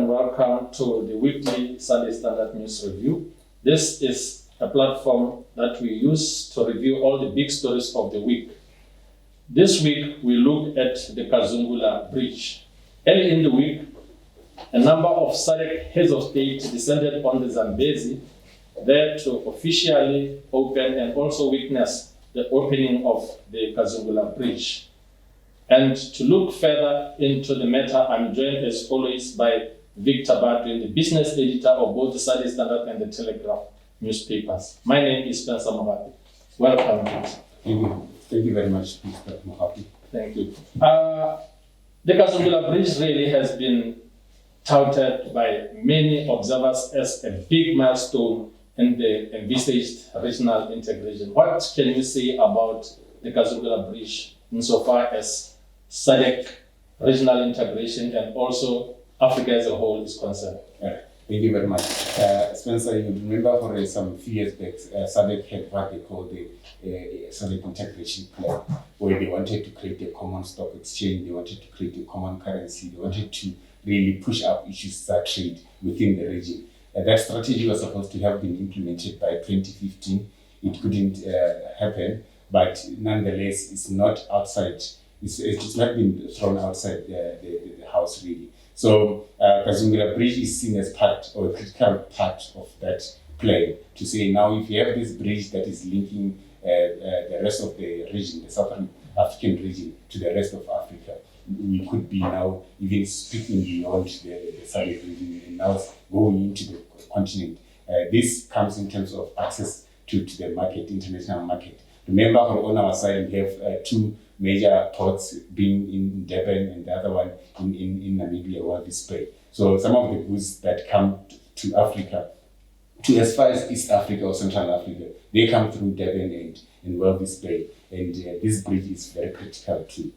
and welcome to the weekly Sunday Standard News Review. This is a platform that we use to review all the big stories of the week. This week, we look at the Kazungula Bridge. Early in the week, a number of SADC heads of state descended on the Zambezi there to officially open and also witness the opening of the Kazungula Bridge. And to look further into the matter, I'm joined as always by Victor Baatweng, the business editor of both the Sunday Standard and the Telegraph newspapers. My name is Spencer Mogapi. Welcome, Victor. Thank you very much, Mr. Mogapi. Thank you. The Kazungula Bridge really has been touted by many observers as a big milestone in the envisaged regional integration. What can you say about the Kazungula Bridge insofar as SADC regional integration and also Africa as a whole is concerned? Thank you very much. Spencer, you remember for some few years back, SADC had what they call the SADC integration plan, where they wanted to create a common stock exchange, they wanted to create a common currency, they wanted to really push up issues that trade within the region. That strategy was supposed to have been implemented by 2015. It couldn't happen, but nonetheless, it's not outside. It's not been thrown outside the house really. So Kazungula Bridge is seen as part or a critical part of that plan to say now if you have this bridge that is linking the rest of the region, the Southern African region, to the rest of Africa, we could be now even speaking beyond the SADC region and now going into the continent. This comes in terms of access to the market, international market. Remember, on our side, we have two major ports, being in Durban and the other one in Namibia, Walvis Bay. So some of the goods that come to Africa, to as far as East Africa or Central Africa, they come through Durban and Walvis Bay. And this bridge is very critical to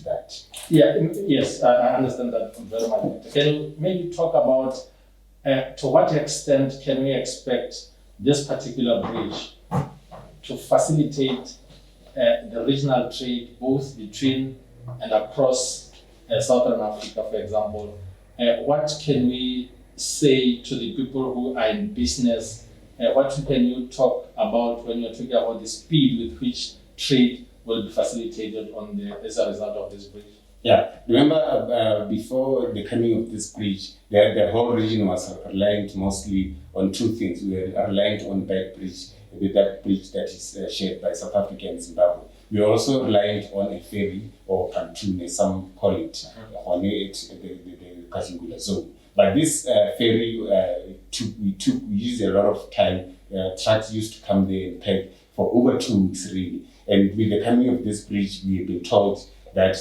that. Yeah, yes, I understand that very much. Can you maybe talk about to what extent can we expect this particular bridge to facilitate the regional trade both between and across Southern Africa, for example? What can we say to the people who are in business? What can you talk about when you're talking about the speed with which trade will be facilitated as a result of this bridge? Yeah, remember before the coming of this bridge, the whole region was reliant mostly on two things. We were reliant on that bridge that is shared by South Africa and Zimbabwe. We are also reliant on a ferry or pontoon, as some call it, on the Kazungula zone. But this ferry, we used a lot of time. Trucks used to come there and pack for over 2 weeks, really. And with the coming of this bridge, we have been told that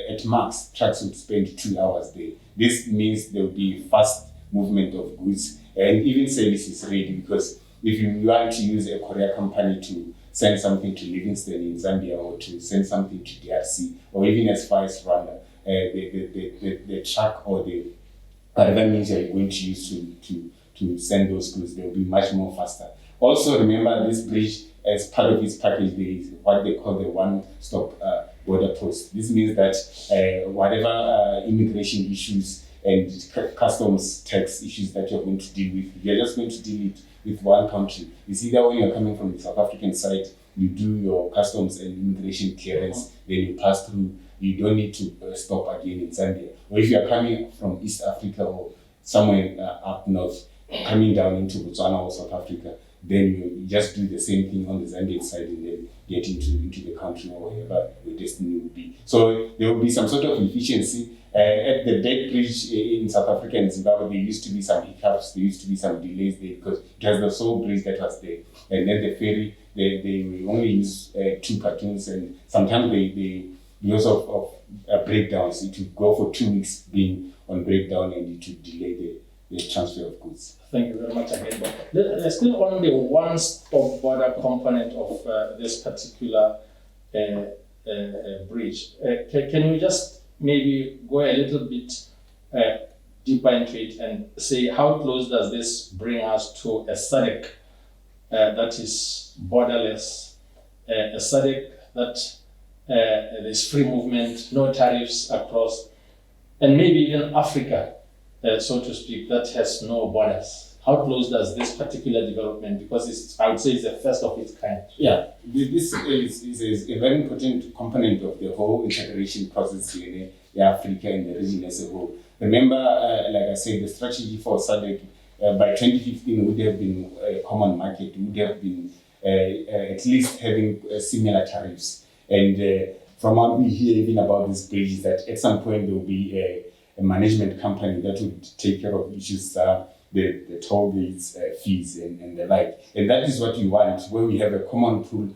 at max, trucks would spend 2 hours there. This means there will be fast movement of goods and even services, really, because if you want to use a courier company to send something to Livingston in Zambia or to send something to DRC or even as far as Rwanda, the truck or the whatever means you're going to use to send those goods, they will be much more faster. Also, remember this bridge, as part of its package, there is what they call the one-stop border post. This means that whatever immigration issues and customs tax issues that you're going to deal with, you're just going to deal with one country. It's either when you're coming from the South African side, you do your customs and immigration clearance, then you pass through. You don't need to stop again in Zambia. Or if you're coming from East Africa or somewhere up north, coming down into Botswana or South Africa, then you just do the same thing on the Zambian side and then get into the country or wherever your destiny will be. So there will be some sort of efficiency. At the Dead Bridge in South Africa and Zimbabwe, there used to be some hiccups, there used to be some delays there because it was the sole bridge that was there. And then the ferry, they will only use 2 cartoons, and sometimes they because of breakdowns, it will go for 2 weeks being on breakdown and it will delay the transfer of goods. Thank you very much again. But there's still only one stop border component of this particular bridge. Can we just maybe go a little bit deeper into it and say how close does this bring us to a SADC that is borderless, a SADC that there's free movement, no tariffs across, and maybe even Africa so to speak, that has no borders? How close does this particular development, because I would say it's the first of its kind? Yeah, this is a very important component of the whole integration process in Africa and the region as a whole. Remember, like I said, the strategy for SADC by 2015 would have been a common market, would have been at least having similar tariffs. And from what we hear even about this bridge is that at some point there will be a management company that would take care of issues, the toll gates, fees, and the like. And that is what we want, where we have a common pool,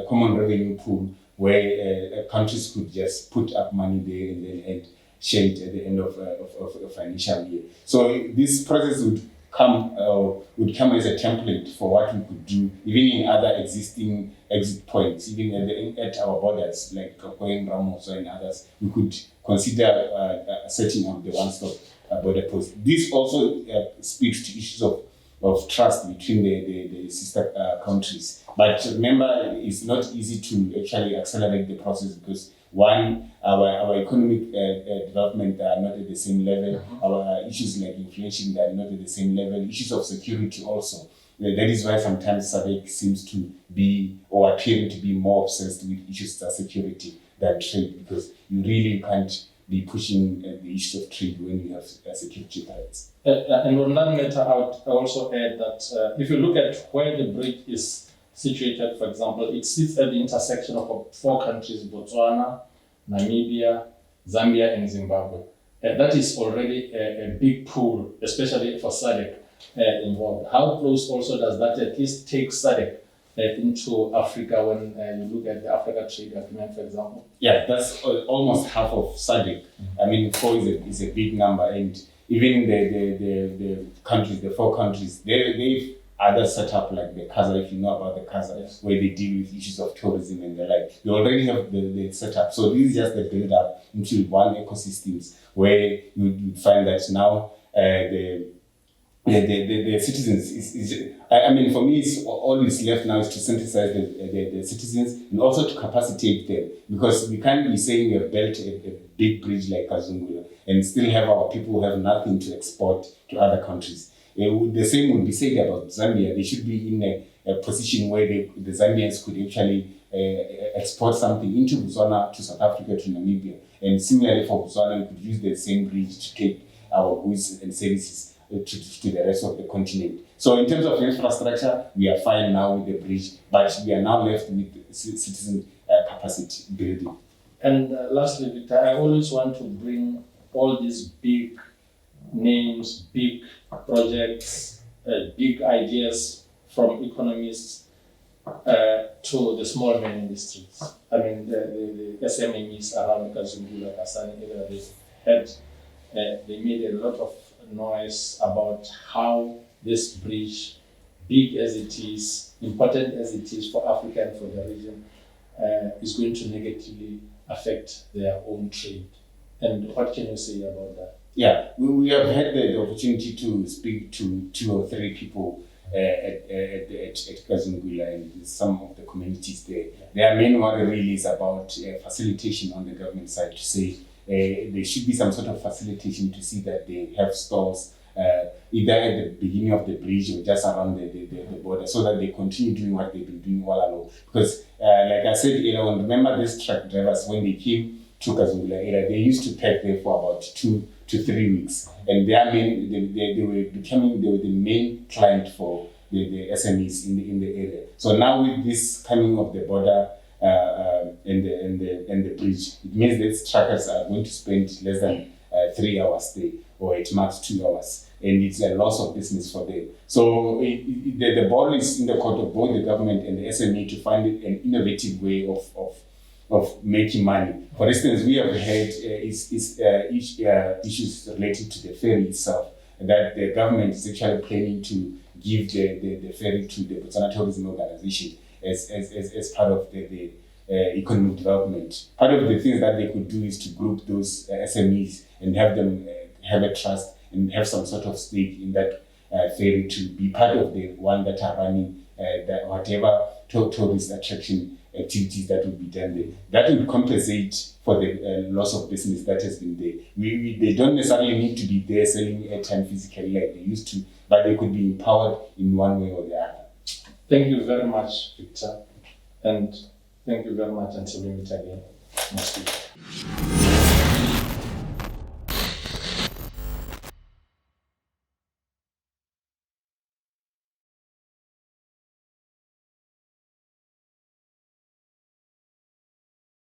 common revenue pool, where countries could just put up money there and share it at the end of a financial year. So this process would come as a template for what we could do, even in other existing exit points, even at our borders, like Baatweng, Ramos, and others. We could consider setting up the one-stop border post. This also speaks to issues of trust between the sister countries. But remember, it's not easy to actually accelerate the process because one, our economic development are not at the same level. Our issues like inflation are not at the same level. Issues of security also. That is why sometimes SADC seems to be or appearing to be more obsessed with issues of security than trade, because you really can't be pushing the issue of trade when you have security threats. And on that matter, I would also add that if you look at where the bridge is situated, for example, it sits at the intersection of 4 countries: Botswana, Namibia, Zambia, and Zimbabwe. That is already a big pool, especially for SADC involved. How close also does that at least take SADC into Africa when you look at the Africa Trade Agreement, for example? Yeah, that's almost half of SADC. I mean, 4 is a big number, and even the countries, the 4 countries, they've other setup like the Kaza, if you know about the Kaza, yes, where they deal with issues of tourism and the like. They already have the setup. So this is just the build up into one ecosystems where you find that now the citizens I mean, for me, it's all is left now is to synthesize the citizens and also to capacitate them, because we can't be saying we have built a big bridge like Kazungula and still have our people who have nothing to export to other countries. The same would be said about Zambia. They should be in a position where the Zambians could actually export something into Botswana, to South Africa, to Namibia. And similarly for Botswana, we could use the same bridge to take our goods and services to the rest of the continent. So in terms of infrastructure, we are fine now with the bridge, but we are now left with citizen capacity building. And lastly, Victor, I always want to bring all these big names, big projects, big ideas from economists to the small main industries. I mean, the SMEs around Kazungula, they made a lot of noise about how this bridge, big as it is, important as it is for Africa and for the region, is going to negatively affect their own trade. And what can you say about that? Yeah, we have had the opportunity to speak to 2 or 3 people at Kazungula and some of the communities there. Their main worry really is about facilitation on the government side, to say there should be some sort of facilitation to see that they have stores either at the beginning of the bridge or just around the border, so that they continue doing what they've been doing all along. Because like I said earlier on, remember these truck drivers, when they came to Kazungula area, they used to pack there for about 2 to 3 weeks, and they were the main client for the SMEs in the area. So now with this coming of the border and the bridge, it means that truckers are going to spend less than 3 hours there, or at max 2 hours, and it's a loss of business for them. So the ball is in the court of both the government and the SME to find an innovative way of making money. For instance, we have had issues related to the ferry itself, that the government is actually planning to give the ferry to the Botswana Tourism Organization as part of the economic development. Part of the things that they could do is to group those SMEs and have them have a trust and have some sort of stake in that ferry, to be part of the one that are running that whatever tourist attraction activities that would be done there. That will compensate for the loss of business that has been there. They don't necessarily need to be there selling airtime physically like they used to, but they could be empowered in one way or the other. Thank you very much, Victor. And thank you very much until we meet again next week.